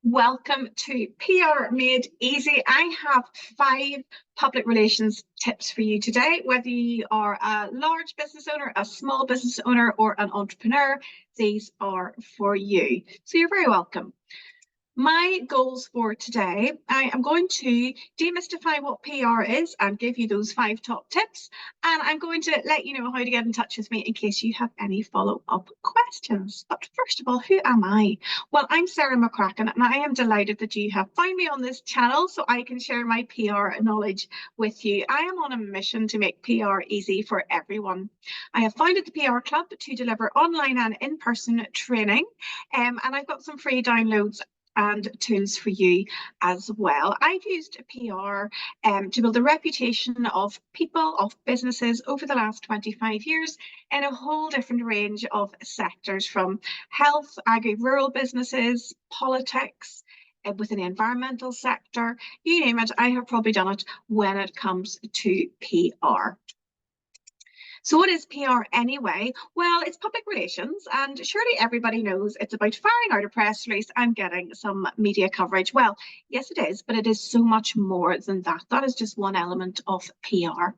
Welcome to PR Made Easy. I have 5 public relations tips for you today. Whether you are a large business owner, a small business owner, or an entrepreneur, these are for you. So you're very welcome. My goals for today, I am going to demystify what PR is and give you those 5 top tips. And I'm going to let you know how to get in touch with me in case you have any follow-up questions. But first of all, who am I? Well, I'm Sarah McCracken, and I am delighted that you have found me on this channel so I can share my PR knowledge with you. I am on a mission to make PR easy for everyone. I have founded the PR Club to deliver online and in-person training, and I've got some free downloads and tools for you as well. I've used PR to build a reputation of people, of businesses over the last 25 years in a whole different range of sectors, from health, agri-rural businesses, politics, within the environmental sector, you name it. I have probably done it when it comes to PR. So what is PR anyway? Well, it's public relations, and surely everybody knows it's about firing out a press release and getting some media coverage. Well, yes, it is, but it is so much more than that. That is just one element of PR.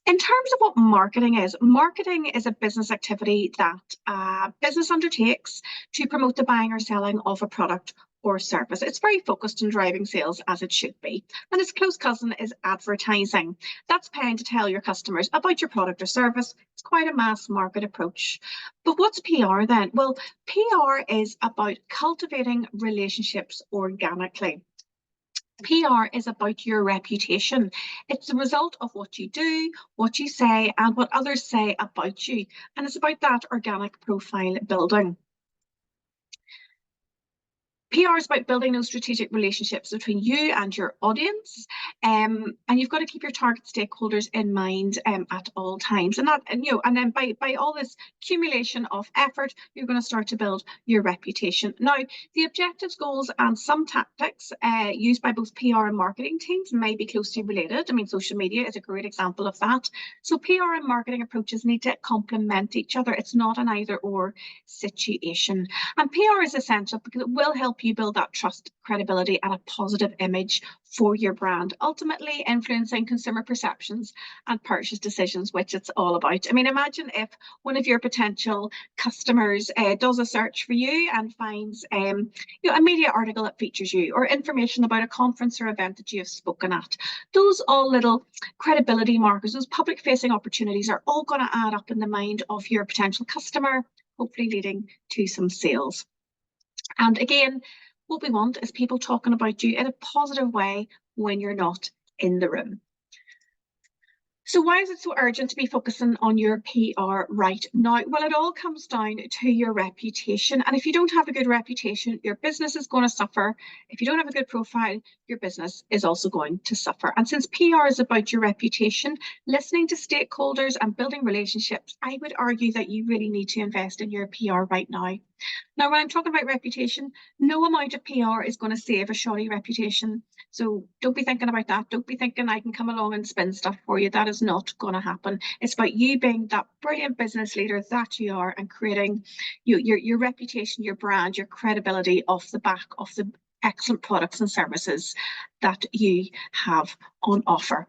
In terms of what marketing is a business activity that a business undertakes to promote the buying or selling of a product or service. It's very focused on driving sales, as it should be. And its close cousin is advertising. That's paying to tell your customers about your product or service. It's quite a mass market approach. But what's PR then? Well, PR is about cultivating relationships organically. PR is about your reputation. It's the result of what you do, what you say, and what others say about you. And it's about that organic profile building. PR is about building those strategic relationships between you and your audience, and you've got to keep your target stakeholders in mind at all times. And then by all this accumulation of effort, you're going to start to build your reputation. Now, the objectives, goals, and some tactics used by both PR and marketing teams may be closely related. I mean, social media is a great example of that. So PR and marketing approaches need to complement each other. It's not an either-or situation. And PR is essential because it will help you build that trust, credibility, and a positive image for your brand, ultimately influencing consumer perceptions and purchase decisions, which it's all about. I mean, imagine if one of your potential customers does a search for you and finds a media article that features you, or information about a conference or event that you have spoken at. Those all little credibility markers, those public facing opportunities, are all going to add up in the mind of your potential customer, hopefully leading to some sales. And again, what we want is people talking about you in a positive way when you're not in the room. So why is it so urgent to be focusing on your PR right now? Well, it all comes down to your reputation. And if you don't have a good reputation, your business is going to suffer. If you don't have a good profile, your business is also going to suffer. And since PR is about your reputation, listening to stakeholders and building relationships, I would argue that you really need to invest in your PR right now. Now, when I'm talking about reputation, no amount of PR is going to save a shoddy reputation. So don't be thinking about that. Don't be thinking I can come along and spin stuff for you. That is not going to happen. It's about you being that brilliant business leader that you are and creating your reputation, your brand, your credibility off the back of the excellent products and services that you have on offer.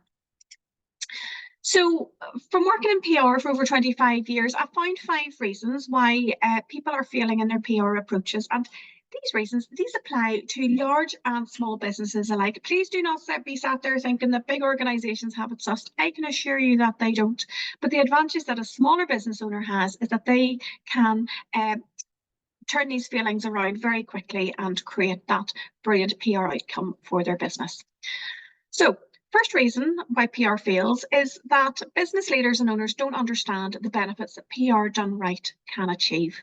So from working in PR for over 25 years, I found 5 reasons why people are failing in their PR approaches. And these reasons, these apply to large and small businesses alike. Please do not be sat there thinking that big organizations have it sussed. I can assure you that they don't. But the advantage that a smaller business owner has is that they can turn these feelings around very quickly and create that brilliant PR outcome for their business. So, first reason why PR fails is that business leaders and owners don't understand the benefits that PR done right can achieve.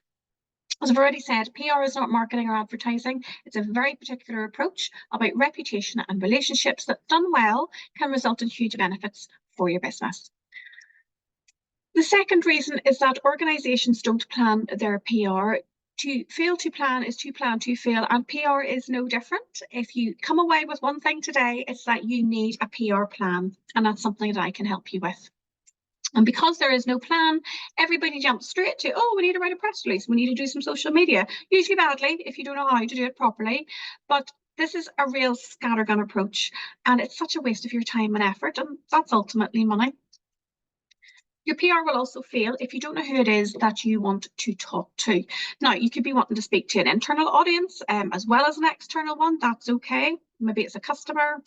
As I've already said, PR is not marketing or advertising. It's a very particular approach about reputation and relationships that, done well, can result in huge benefits for your business. The second reason is that organizations don't plan their PR. To fail to plan is to plan to fail, and PR is no different. If you come away with one thing today, it's that you need a PR plan, and that's something that I can help you with. And because there is no plan, everybody jumps straight to, oh, we need to write a press release. We need to do some social media, usually badly if you don't know how to do it properly. But this is a real scattergun approach, and it's such a waste of your time and effort, and that's ultimately money. Your PR will also fail if you don't know who it is that you want to talk to. Now, you could be wanting to speak to an internal audience as well as an external one. That's okay. Maybe it's a customer,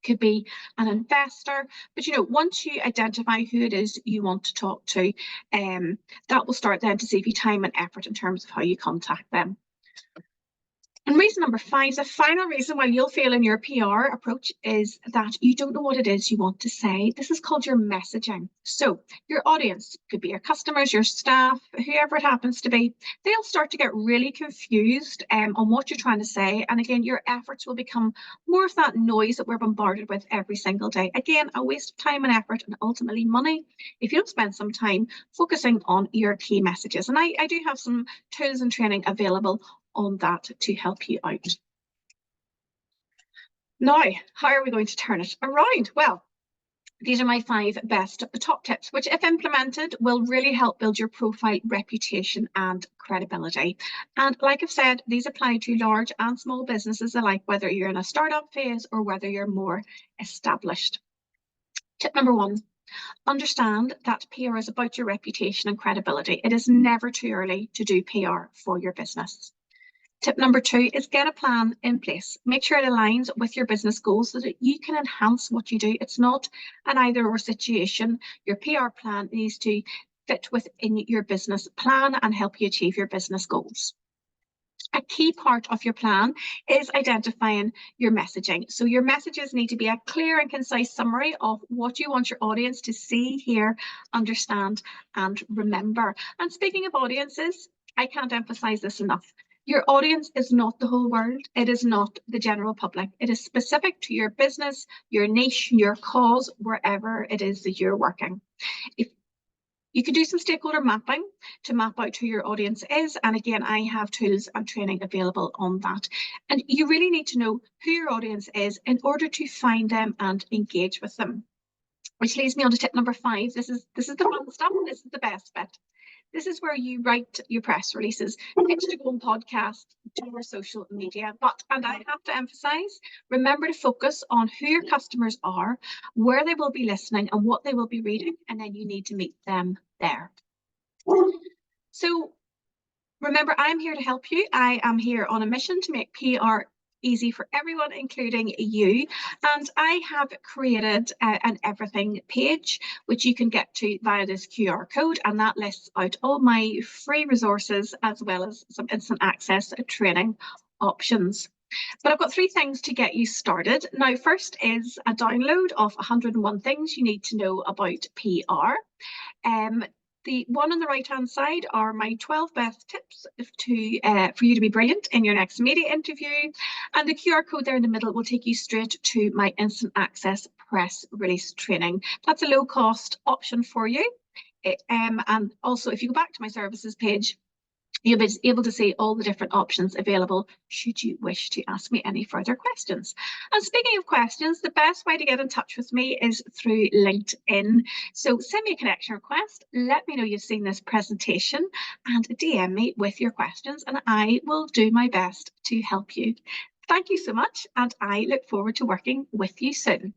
could be an investor, but once you identify who it is you want to talk to, that will start then to save you time and effort in terms of how you contact them. And reason number 5, the final reason why you'll fail in your PR approach, is that you don't know what it is you want to say. This is called your messaging. So your audience could be your customers, your staff, whoever it happens to be. They'll start to get really confused on what you're trying to say. And again, your efforts will become more of that noise that we're bombarded with every single day. Again, a waste of time and effort, and ultimately money, if you don't spend some time focusing on your key messages. And I do have some tools and training available on that to help you out. Now, how are we going to turn it around? Well, these are my 5 best top tips, which if implemented will really help build your profile, reputation and credibility. And like I've said, these apply to large and small businesses alike, whether you're in a startup phase or whether you're more established. Tip number 1, understand that PR is about your reputation and credibility. It is never too early to do PR for your business. Tip number 2 is get a plan in place. Make sure it aligns with your business goals so that you can enhance what you do. It's not an either or situation. Your PR plan needs to fit within your business plan and help you achieve your business goals. A key part of your plan is identifying your messaging. So your messages need to be a clear and concise summary of what you want your audience to see, hear, understand, and remember. And speaking of audiences, I can't emphasize this enough. Your audience is not the whole world. It is not the general public. It is specific to your business, your niche, your cause, wherever it is that you're working. If you can do some stakeholder mapping to map out who your audience is. And again, I have tools and training available on that. And you really need to know who your audience is in order to find them and engage with them. Which leads me on to tip number 5. This is the fun stuff. This is the best bit. This is where you write your press releases, pitch to go on podcasts, do your social media. And I have to emphasize, remember to focus on who your customers are, where they will be listening and what they will be reading, and then you need to meet them there. So remember, I'm here to help you. I am here on a mission to make PR easy for everyone, including you. And I have created an everything page, which you can get to via this QR code, and that lists out all my free resources as well as some instant access training options. But I've got 3 things to get you started. Now, first is a download of 101 things you need to know about PR. The one on the right-hand side are my 12 best tips for you to be brilliant in your next media interview. And the QR code there in the middle will take you straight to my instant access press release training. That's a low-cost option for you. And also, if you go back to my services page, you'll be able to see all the different options available should you wish to ask me any further questions. And speaking of questions, the best way to get in touch with me is through LinkedIn. So send me a connection request, let me know you've seen this presentation, and DM me with your questions, and I will do my best to help you. Thank you so much, and I look forward to working with you soon.